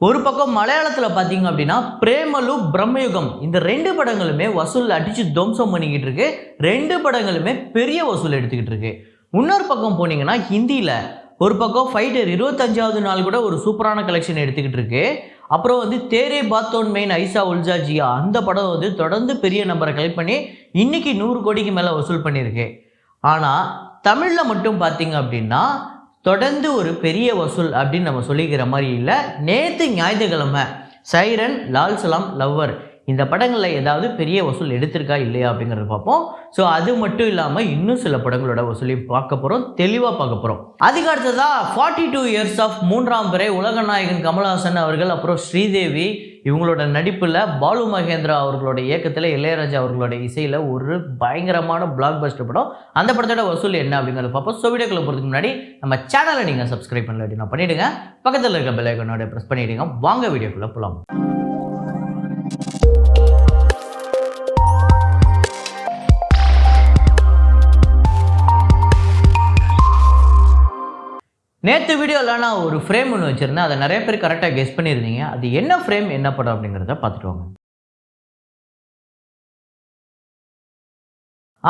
ஒரு பக்கம் மலையாளத்தில் பார்த்தீங்க அப்படின்னா பிரேமலு பிரம்மயுகம் இந்த 2 படங்களுமே வசூல் அடித்து துவம்சம் பண்ணிக்கிட்டு இருக்கு. 2 படங்களுமே பெரிய வசூல் எடுத்துக்கிட்டு இருக்கு. இன்னொரு பக்கம் போனீங்கன்னா ஹிந்தியில் ஒரு பக்கம் ஃபைட்டர் 25வது நாள் கூட ஒரு சூப்பரான கலெக்ஷன் எடுத்துக்கிட்டு இருக்கு. அப்புறம் தேரே பாத்தோன் மெயின் ஐசா உல்ஜா ஜியா அந்த படம் தொடர்ந்து பெரிய நம்பரை கலெக்ட் பண்ணி இன்னைக்கு 100 கோடிக்கு மேலே வசூல் பண்ணியிருக்கு. ஆனால் தமிழில் மட்டும் பார்த்தீங்க அப்படின்னா தொடர்ந்து ஒரு பெரிய வசூல் அப்படின்னு நம்ம சொல்லிக்கிற மாதிரி இல்லை. நேற்று ஞாயிற்றுக்கிழமை சைரன், லால் சலாம், லவ்வர் இந்த படங்களில் ஏதாவது பெரிய வசூல் எடுத்திருக்கா இல்லையா அப்படிங்கிறத பார்ப்போம். ஸோ அது மட்டும் இல்லாமல் இன்னும் சில படங்களோட வசூலையும் பார்க்க போகிறோம், தெளிவாக பார்க்க போகிறோம். அதுக்கு அடுத்ததாக 42 இயர்ஸ் ஆஃப் 3ஆம் பிறை உலக நாயகன் கமல்ஹாசன் அவர்கள் அப்புறம் ஸ்ரீதேவி இவங்களோட நடிப்பில் பாலு மகேந்திரா அவர்களோட இயக்கத்தில் இளையராஜா அவர்களோட இசையில் ஒரு பயங்கரமான பிளாக் பஸ்டர் படம். அந்த படத்தோட வசூல் என்ன அப்படிங்கிறத பார்ப்போம். ஸோ வீடியோக்குள்ள போகிறதுக்கு முன்னாடி நம்ம சேனலை நீங்கள் சப்ஸ்கிரைப் பண்ணல அப்படின்னா பண்ணிவிடுங்க, பக்கத்தில் இருக்க பெல் ஐகானோட ப்ரெஸ் பண்ணிவிடுங்க. வாங்க வீடியோக்குள்ளே போகலாம். நேற்று வீடியோவில் நான் ஒரு ஃப்ரேம் ஒன்று வச்சுருந்தேன், அதை நிறைய பேர் கரெக்டாக கெஸ் பண்ணியிருந்தீங்க. அது என்ன ஃப்ரேம், என்ன படம் அப்படிங்கிறத பார்த்துட்டு வாங்க.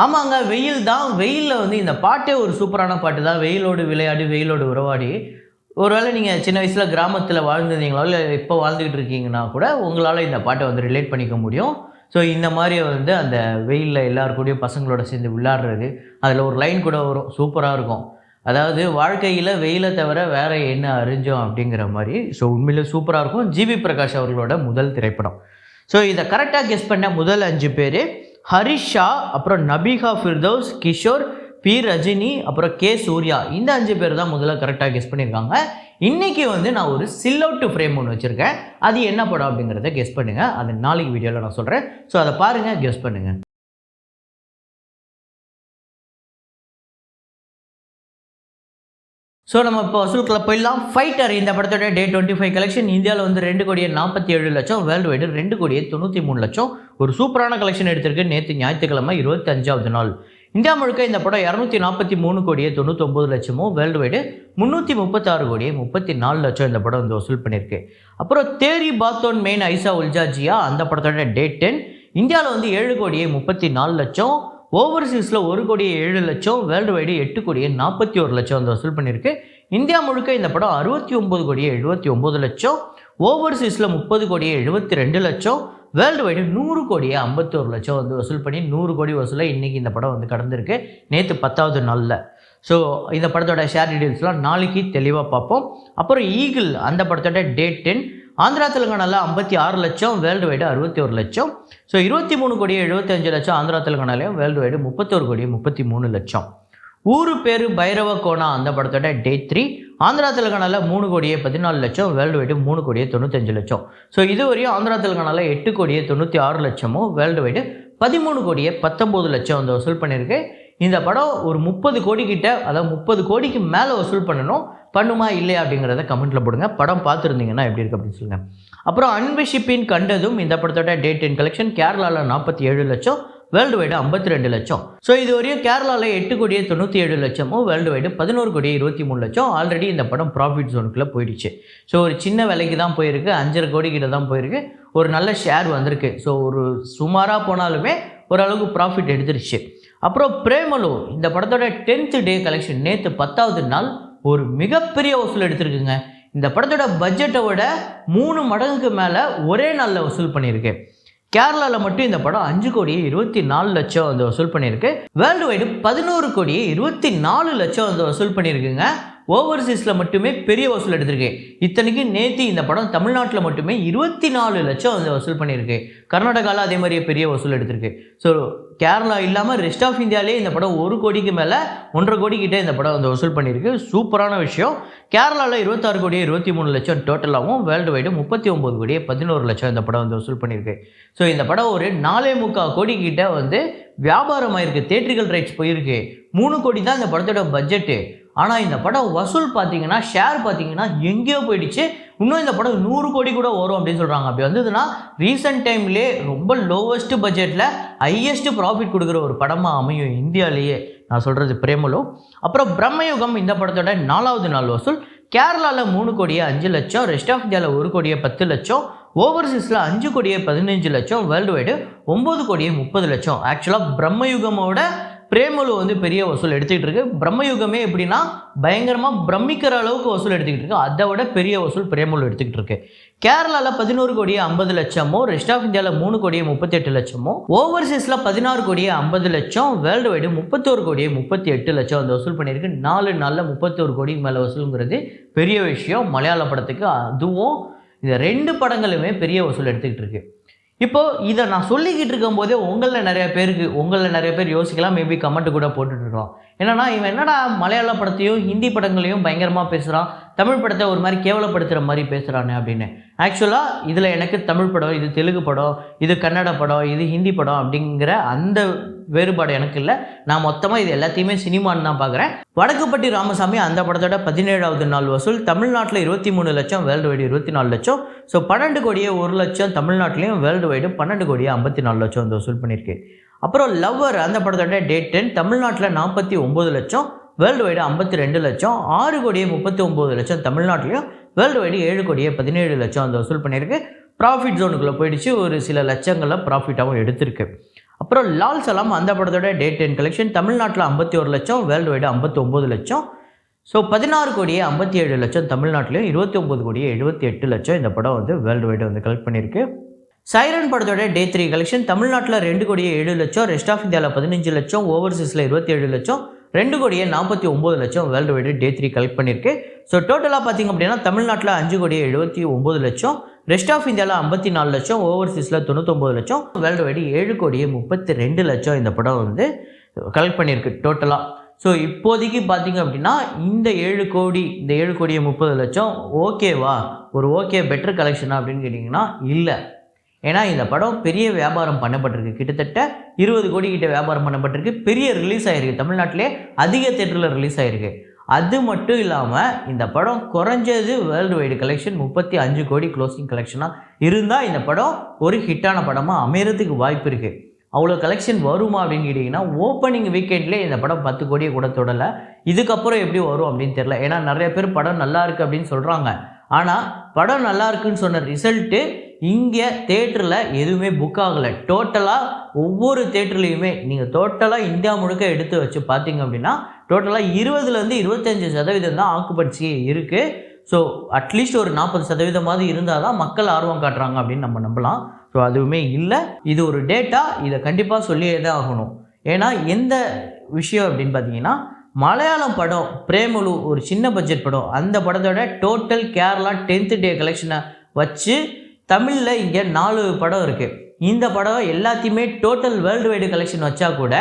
ஆமாங்க, வெயில் தான். வெயிலில் இந்த பாட்டே ஒரு சூப்பரான பாட்டு தான். வெயிலோடு விளையாடி வெயிலோடு உறவாடி. ஒருவேளை நீங்கள் சின்ன வயசில் கிராமத்தில் வாழ்ந்துருந்தீங்களோ இல்லை இப்போ வாழ்ந்துக்கிட்டு இருக்கீங்கன்னா கூட உங்களால் இந்த பாட்டை ரிலேட் பண்ணிக்க முடியும். ஸோ இந்த மாதிரி அந்த வெயிலில் எல்லாருக்கூடையும் பசங்களோட சேர்ந்து விளையாடுறது, அதில் ஒரு லைன் கூட வரும், சூப்பராக இருக்கும். அதாவது வாழ்க்கையில் வெயிலை தவிர வேறு என்ன அறிஞ்சோம் அப்படிங்கிற மாதிரி. ஸோ உண்மையிலே சூப்பராக இருக்கும். ஜிவி பிரகாஷ் அவர்களோட முதல் திரைப்படம். ஸோ இதை கரெக்டாக கெஸ் பண்ண முதல் 5 பேர் ஹரிஷா, அப்புறம் நபிகா ஃபிர்தௌஸ், கிஷோர், பி ரஜினி, அப்புறம் கே சூர்யா. இந்த 5 பேர் தான் முதல்ல கரெக்டாக கெஸ் பண்ணியிருக்காங்க. இன்றைக்கி நான் ஒரு சில் அவுட் ஃப்ரேம் ஒன்று வச்சுருக்கேன். அது என்ன படம் அப்படிங்கிறத கெஸ் பண்ணுங்கள். அது நாளைக்கு வீடியோவில் நான் சொல்கிறேன். ஸோ அதை பாருங்கள், கெஸ் பண்ணுங்கள். ஸோ நம்ம இப்போ வசூலுக்குள்ள போயிடலாம். ஃபைட்டர் இந்த படத்தோட டே 25 கலெக்ஷன் இந்தியாவில் 2 கோடியே 47 லட்சம், வேர்ல்டு வைடு 2 கோடியே 93 லட்சம். ஒரு சூப்பரான கலெக்ஷன் எடுத்திருக்கு. நேற்று ஞாயிற்றுக்கிழமை 25வது நாள். இந்தியா முழுக்க இந்த படம் 243 கோடியே 99 லட்சமும், வேர்ல்டு வைடு 336 கோடியே 34 லட்சம் இந்த படம் வசூல் பண்ணியிருக்கு. அப்புறம் தேரி பாத்தோன் மெயின் ஐசா உல்ஜா ஜியா அந்த படத்தோட டே 10 இந்தியாவில் 7 கோடியே 34 லட்சம், ஓவர்சீஸில் 1 கோடியே 7 லட்சம், வேர்ல்டு வைடு 8 கோடியே 41 லட்சம் வசூல் பண்ணியிருக்கு. இந்தியா முழுக்க இந்த படம் 69 கோடியே 79 லட்சம், ஓவர்சீஸில் 30 கோடியே 72 லட்சம், வேர்ல்டு வைடு 100 கோடியே 51 லட்சம் வசூல் பண்ணி 100 கோடி வசூலை இன்றைக்கி இந்த படம் கடந்திருக்கு நேற்று 10வது நாளில். ஸோ இந்த படத்தோட ஷேர் டீட்டெயில்ஸ்லாம் நாளைக்கு தெளிவாக பார்ப்போம். அப்புறம் ஈகிள் அந்த படத்தோட டே 10 ஆந்திரா தெலுங்கானாவில் 56 லட்சம், வேர்ல்டு வைடு 61 லட்சம். ஸோ 23 கோடியே 75 லட்சம் ஆந்திரா தெலுங்கானாலையும், வேர்ல்டு வைடு 31 கோடியே 33 லட்சம். ஊரு பேரு பைரவ கோணா அந்த படத்தோட டே 3 ஆந்திரா தெலுங்கானாவில் 3 கோடியே 14 லட்சம், வேர்ல்டு வைடு 3 கோடியே 95 லட்சம். ஸோ இதுவரையும் ஆந்திரா தெலுங்கானாவில் 8 கோடியே 96 லட்சமும், வேர்ல்டு வைடு 13 கோடியே 19 லட்சம் வசூல் பண்ணியிருக்கு. இந்த படம் ஒரு 30 கோடி கிட்ட, அதாவது 30 கோடிக்கு மேலே வசூல் பண்ணுமா இல்லையா அப்படிங்கிறத கமெண்ட்டில் போடுங்க. படம் பார்த்துருந்தீங்கன்னா எப்படி இருக்குது அப்படின்னு சொல்லுங்கள். அப்புறம் அன்பிஷிப்பின் கண்டதும் இந்த படத்தோட டே 10 கலெக்ஷன் கேரளாவில் 47 லட்சம், வேர்ல்டு வைடு 52 லட்சம். ஸோ இது வரையும் கேரளாவில் 8 கோடியே 97 லட்சமும், வேர்ல்டு வைடு 11 கோடியே 23 லட்சம். ஆல்ரெடி இந்த படம் ப்ராஃபிட் ஜோனுக்குள்ளே போயிடுச்சு. ஸோ ஒரு சின்ன விலைக்கு தான் போயிருக்கு, 5.5 கோடி கிட்ட தான் போயிருக்கு. ஒரு நல்ல ஷேர் வந்திருக்கு. ஸோ ஒரு சுமாராக போனாலுமே ஓரளவுக்கு ப்ராஃபிட் எடுத்துருச்சு. அப்புறம் பிரேமலு இந்த படத்தோட 10th டே கலெக்ஷன் நேற்று 10வது நாள் ஒரு மிகப்பெரிய வசூல் எடுத்திருக்குங்க. இந்த படத்தோட பட்ஜெட்டை விட 3 மடங்குக்கு மேலே ஒரே நாளில் வசூல் பண்ணியிருக்கு. கேரளாவில் மட்டும் இந்த படம் 5 கோடியே 24 லட்சம் வசூல் பண்ணியிருக்கு. வேர்ல்டு வைடு 11 கோடியே 24 லட்சம் வசூல் பண்ணியிருக்குங்க. ஓவர்சீஸில் மட்டுமே பெரிய வசூல் எடுத்திருக்கு. இத்தனைக்கு நேற்று இந்த படம் தமிழ்நாட்டில் மட்டுமே 24 லட்சம் வசூல் பண்ணியிருக்கு. கர்நாடகாவில் அதே மாதிரியே பெரிய வசூல் எடுத்திருக்கு. ஸோ கேரளா இல்லாமல் ரெஸ்ட் ஆஃப் இந்தியாவிலே இந்த படம் 1 கோடிக்கு மேலே 1.5 கோடி கிட்டே இந்த படம் வசூல் பண்ணியிருக்கு. சூப்பரான விஷயம். கேரளாவில் 26 கோடியே 23 லட்சம் டோட்டலாகவும், வேர்ல்டு வைடு 39 கோடியே 11 லட்சம் இந்த படம் வசூல் பண்ணியிருக்கு. ஸோ இந்த படம் ஒரு 4.25 கோடி கிட்ட வியாபாரம் ஆயிருக்கு. தேட்ரிக்கல் ரைட்ஸ் போயிருக்கு. 3 கோடி தான் இந்த படத்தோட பட்ஜெட்டு. ஆனால் இந்த படம் வசூல் பார்த்தீங்கன்னா, ஷேர் பார்த்தீங்கன்னா எங்கேயோ போயிடுச்சு. இன்னும் இந்த படம் 100 கோடி கூட வரும் அப்படின்னு சொல்கிறாங்க. அப்படி வந்ததுன்னா ரீசெண்ட் டைம்லேயே ரொம்ப லோவஸ்ட் பட்ஜெட்டில் ஹையஸ்ட் ப்ராஃபிட் கொடுக்குற ஒரு படமாக அமையும் இந்தியாவிலேயே. நான் சொல்கிறது பிரேமலு. அப்புறம் பிரம்மயுகம் இந்த படத்தோட 4வது நாள் வசூல் கேரளாவில் 3 கோடியே 5 லட்சம், ரெஸ்ட் ஆஃப் இந்தியாவில் 1 கோடியே 10 லட்சம், ஓவர்சீஸில் 5 கோடியே 15 லட்சம், வேர்ல்டு வைடு 9 கோடியே 30 லட்சம். ஆக்சுவலாக பிரம்மயுகமோட பிரேமலு வந்து பெரிய வசூல் எடுத்துக்கிட்டு இருக்கு. பிரம்மயுகமே எப்படின்னா பயங்கரமாக பிரமிக்கிற அளவுக்கு வசூல் எடுத்துக்கிட்டு இருக்கு. அதை விட பெரிய வசூல் பிரேமலு எடுத்துக்கிட்டு இருக்கு. கேரளாவில் 11 கோடியே 50 லட்சமோ, ரெஸ்ட் ஆஃப் இந்தியாவில் 3 கோடியே 38 லட்சமோ, ஓவர்சீஸில் 16 கோடியே 50 லட்சம், வேர்ல்டு வைடு 31 கோடியே 38 லட்சம் வந்து வசூல் பண்ணியிருக்கு. 4 நாளில் 31 கோடிக்கு மேலே வசூலுங்கிறது பெரிய விஷயம் மலையாள படத்துக்கு. அதுவும் இந்த 2 படங்களுமே பெரிய வசூல் எடுத்துக்கிட்டு இருக்கு. இப்போது இதை நான் சொல்லிக்கிட்டு இருக்கும் போதே உங்களில் நிறைய பேர் யோசிக்கலாம், மேபி கமெண்ட் கூட போட்டுட்ருக்கலாம். என்னன்னா இவன் என்னடா மலையாள படத்தையும் ஹிந்தி படங்களையும் பயங்கரமாக பேசுகிறான், தமிழ் படத்தை ஒரு மாதிரி கேவலப்படுத்துகிற மாதிரி பேசுகிறானே அப்படின்னு. ஆக்சுவலாக இதில் எனக்கு தமிழ் படம், இது தெலுங்கு படம், இது கன்னட படம், இது ஹிந்தி படம் அப்படிங்கிற அந்த வேறுபாடு எனக்கு இல்லை. நான் மொத்தமாக இது எல்லாத்தையுமே சினிமான்னு தான் பார்க்குறேன். வடக்குப்பட்டி ராமசாமி அந்த படத்தோட 17வது நாள் வசூல் தமிழ்நாட்டில் 23 லட்சம், வேர்ல்டு வைடு 24 லட்சம். ஸோ 12 கோடியே 1 லட்சம் தமிழ்நாட்டிலையும், வேர்ல்டு வைடு 12 கோடியே 54 லட்சம் வந்து வசூல் பண்ணியிருக்கு. அப்புறம் லவ்வர் அந்த படத்தோட டேட் 10 தமிழ்நாட்டில் 49 லட்சம், வேர்ல்டு வைடு 52 லட்சம், 6 கோடியே 39 லட்சம் தமிழ்நாட்டிலையும், வேர்ல்டு வைடு 7 கோடியே 17 லட்சம் வந்து வசூல் பண்ணியிருக்கு. ப்ராஃபிட் ஜோனுக்குள்ளே போயிடுச்சு, ஒரு சில லட்சங்களில் ப்ராஃபிட்டாகவும் எடுத்திருக்கு. அப்புறம் லால் சலாம் அந்த படத்தோட டேட் 10 கலெக்ஷன் தமிழ்நாட்டில் 51 லட்சம், வேர்ல்டு வைடு 59 லட்சம். ஸோ 16 கோடியே 57 லட்சம் தமிழ்நாட்டிலையும், 29 கோடியே 78 லட்சம் இந்த படம் வந்து வேர்ல்டு வைடு வந்து கலெக்ட் பண்ணியிருக்கு. சைரன் படத்தோட டே 3 கலெக்ஷன் தமிழ்நாட்டில் 2 கோடியே 7 லட்சம், ரெஸ்ட் ஆஃப் இந்தியாவில் 15 லட்சம், ஓவர்சீஸில் 27 லட்சம், 2 கோடியே 49 லட்சம் வேர்ல்டு வைடு டே 3 கலெக்ட் பண்ணியிருக்கு. ஸோ டோட்டலாக பார்த்திங்க அப்படின்னா தமிழ்நாட்டில் 5 கோடியே 79 லட்சம், ரெஸ்ட் ஆஃப் இந்தியாவில் 54 லட்சம், ஓவர்சீஸில் 99 லட்சம், வேர்ல்டு வைடு 7 கோடியே 32 லட்சம் இந்த படம் வந்து கலெக்ட் பண்ணியிருக்கு டோட்டலாக. ஸோ இப்போதைக்கு பார்த்திங்க அப்படின்னா இந்த 7 கோடியே 30 லட்சம் ஓகேவா, ஒரு ஓகே பெட்டர் கலெக்ஷனா அப்படின்னு கேட்டிங்கன்னா இல்லை. ஏன்னா இந்த படம் பெரிய வியாபாரம் பண்ணப்பட்டிருக்கு, கிட்டத்தட்ட 20 கோடி கிட்ட வியாபாரம் பண்ணப்பட்டிருக்கு, பெரிய ரிலீஸ் ஆகிருக்கு, தமிழ்நாட்டிலே அதிக தேட்டரில் ரிலீஸ் ஆகிருக்கு. அது மட்டும் இல்லாமல் இந்த படம் குறைஞ்சது வேர்ல்டு வைடு கலெக்ஷன் 35 கோடி க்ளோசிங் கலெக்ஷனாக இருந்தால் இந்த படம் ஒரு ஹிட்டான படமாக அமையறதுக்கு வாய்ப்பு இருக்குது. அவ்வளோ கலெக்ஷன் வருமா அப்படின்னு கேட்டிங்கன்னா ஓப்பனிங் வீக்கெண்ட்லேயே இந்த படம் 10 கோடியை கூட தொடலை. இதுக்கப்புறம் எப்படி வரும் அப்படின்னு தெரில. ஏன்னா நிறைய பேர் படம் நல்லா இருக்குது அப்படின்னு சொல்கிறாங்க. ஆனால் படம் நல்லா இருக்குன்னு சொன்ன ரிசல்ட்டு இங்கே தேட்டரில் எதுவுமே புக் ஆகலை. டோட்டலாக ஒவ்வொரு தேட்டர்லேயுமே நீங்கள் டோட்டலாக இந்தியா முழுக்க எடுத்து வச்சு பார்த்தீங்க அப்படின்னா டோட்டலாக 20லேருந்து 25% தான் ஆக்குபன்சியே இருக்குது. ஸோ அட்லீஸ்ட் ஒரு 40% இருந்தால் தான் மக்கள் ஆர்வம் காட்டுறாங்க அப்படின்னு நம்ம நம்பலாம். ஸோ அதுவுமே இல்லை. இது ஒரு டேட்டா, இதை கண்டிப்பாக சொல்லியே தான் ஆகணும். ஏன்னா எந்த விஷயம் அப்படின்னு பார்த்தீங்கன்னா மலையாளம் படம் பிரேமலு ஒரு சின்ன பட்ஜெட் படம், அந்த படத்தோட டோட்டல் கேரளா 10th டே கலெக்ஷனை வச்சு தமிழில் இங்கே 4 படம் இருக்குது. இந்த படம் எல்லாத்தையுமே டோட்டல் வேர்ல்டு வைடு கலெக்ஷன் வச்சா கூட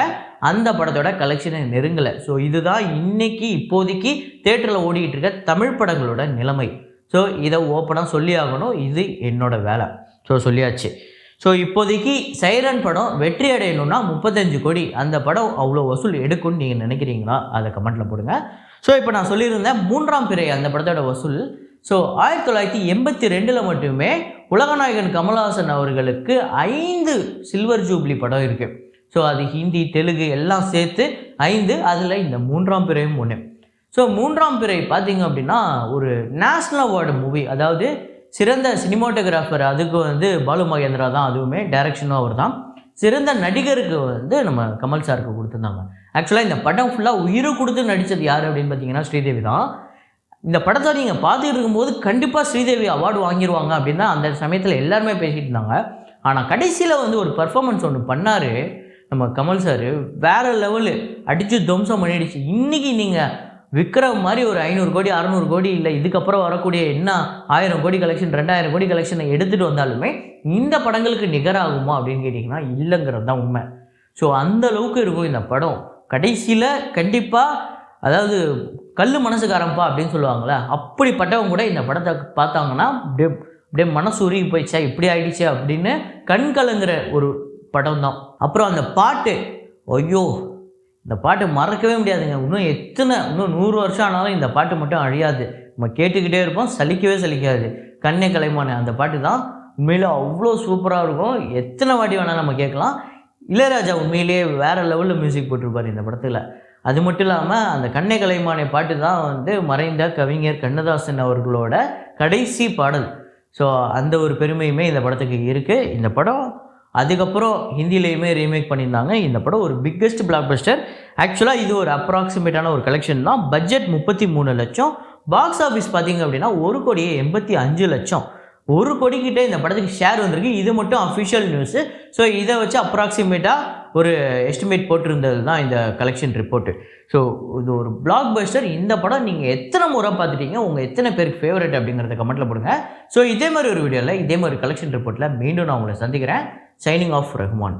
அந்த படத்தோட கலெக்ஷனை நெருங்கலை. ஸோ இதுதான் இன்றைக்கி இப்போதைக்கு தேட்டரில் ஓடிக்கிட்டு இருக்க தமிழ் படங்களோட நிலைமை. ஸோ இதை ஓப்பனாக சொல்லி ஆகணும், இது என்னோட வேலை. ஸோ சொல்லியாச்சு. ஸோ இப்போதைக்கு சைரன் படம் வெற்றி அடையணும்னா 35 கோடி அந்த படம் அவ்வளோ வசூல் எடுக்கும்னு நீங்கள் நினைக்கிறீங்களா? அதை கமெண்ட்டில் போடுங்க. ஸோ இப்போ நான் சொல்லியிருந்தேன் 3ஆம் பிறை அந்த படத்தோட வசூல். ஸோ 1982 மட்டுமே உலகநாயகன் கமல்ஹாசன் அவர்களுக்கு 5 சில்வர் ஜூப்ளி படம் இருக்குது. ஸோ அது ஹிந்தி தெலுங்கு எல்லாம் சேர்த்து 5, அதில் இந்த 3ஆம் பிறையும் ஒன்று. ஸோ 3ஆம் பிறை பார்த்திங்க அப்படின்னா ஒரு நேஷ்னல் அவார்டு மூவி, அதாவது சிறந்த சினிமாட்டோகிராஃபர் அதுக்கு வந்து பாலு மகேந்திரா தான், அதுவுமே டைரக்ஷனும் அவர் தான். சிறந்த நடிகருக்கு வந்து நம்ம கமல் சாருக்கு கொடுத்துருந்தாங்க. ஆக்சுவலாக இந்த படம் ஃபுல்லாக உயிரை கொடுத்து நடித்தது யார் அப்படின்னு பார்த்தீங்கன்னா ஸ்ரீதேவி தான். இந்த படத்தை நீங்கள் பார்த்துட்டு இருக்கும்போது கண்டிப்பாக ஸ்ரீதேவி அவார்டு வாங்கிடுவாங்க அப்படின்னு தான் அந்த சமயத்தில் எல்லாருமே பேசிகிட்டு இருந்தாங்க. ஆனால் கடைசியில் வந்து ஒரு பர்ஃபார்மன்ஸ் ஒன்று பண்ணார் நம்ம கமல் சார், வேறு லெவலு அடித்து துவம்சம் பண்ணிடுச்சு. இன்றைக்கி நீங்கள் விக்ரம் மாதிரி ஒரு 500 கோடி 600 கோடி இல்லை இதுக்கப்புறம் வரக்கூடிய என்ன 1000 கோடி கலெக்ஷன் 2000 கோடி கலெக்ஷனை எடுத்துகிட்டு வந்தாலுமே இந்த படங்களுக்கு நிகராகுமா அப்படின்னு கேட்டிங்கன்னா இல்லைங்கிறது தான் உண்மை. ஸோ அந்த அளவுக்கு இருக்கும் இந்த படம். கடைசியில் கண்டிப்பாக, அதாவது கல் மனசுக்காரம்பா அப்படின்னு சொல்லுவாங்களே, அப்படிப்பட்டவங்க கூட இந்த படத்தை பார்த்தாங்கன்னா அப்படியே மனசு உருகி போயிடுச்சா, இப்படி ஆகிடுச்சா அப்படின்னு கண் கலங்குற ஒரு படம் தான். அப்புறம் அந்த பாட்டு, ஐயோ இந்த பாட்டு மறக்கவே முடியாதுங்க. இன்னும் 100 வருஷம் ஆனாலும் இந்த பாட்டு மட்டும் அழியாது. நம்ம கேட்டுக்கிட்டே இருப்போம், சலிக்கவே சலிக்காது. கண்ணே கலைமானே அந்த பாட்டு தான் உண்மையிலே அவ்வளோ சூப்பராக இருக்கும். எத்தனை வாட்டி வேணால் நம்ம கேட்கலாம். இளையராஜா உண்மையிலேயே வேறு லெவலில் மியூசிக் போட்டிருப்பார் இந்த படத்தில். அது மட்டும் இல்லாமல் அந்த கண்ணே கலைமானே பாட்டு தான் வந்து மறைந்த கவிஞர் கண்ணதாசன் அவர்களோட கடைசி பாடல். ஸோ அந்த ஒரு பெருமையுமே இந்த படத்துக்கு இருக்குது. இந்த படம் அதுக்கப்புறம் ஹிந்திலையுமே ரீமேக் பண்ணியிருந்தாங்க. இந்த படம் ஒரு பிக்கெஸ்ட் பிளாக் பஸ்டர். ஆக்சுவலாக இது ஒரு அப்ராக்சிமேட்டான ஒரு கலெக்ஷன் தான். பட்ஜெட் 33 லட்சம். பாக்ஸ் ஆஃபீஸ் பார்த்திங்க அப்படின்னா 1,85,00,000. 1 கோடிக்கிட்ட இந்த படத்துக்கு ஷேர் வந்திருக்கு. இது மட்டும் அஃபிஷியல் நியூஸு. ஸோ இதை வச்சு அப்ராக்சிமேட்டாக ஒரு எஸ்டிமேட் போட்டிருந்தது தான் இந்த கலெக்ஷன் ரிப்போர்ட்டு. ஸோ இது ஒரு பிளாக் பஸ்டர். இந்த படம் நீங்கள் எத்தனை முறை பார்த்துட்டீங்க, உங்கள் எத்தனை பேருக்கு ஃபேவரட் அப்படிங்கிறத கமெண்ட்டில் போடுங்க. ஸோ இதே மாதிரி ஒரு வீடியோவில் இதே மாதிரி கலெக்ஷன் ரிப்போர்ட்டில் மீண்டும் நான் உங்களை சந்திக்கிறேன். Signing off Rahman.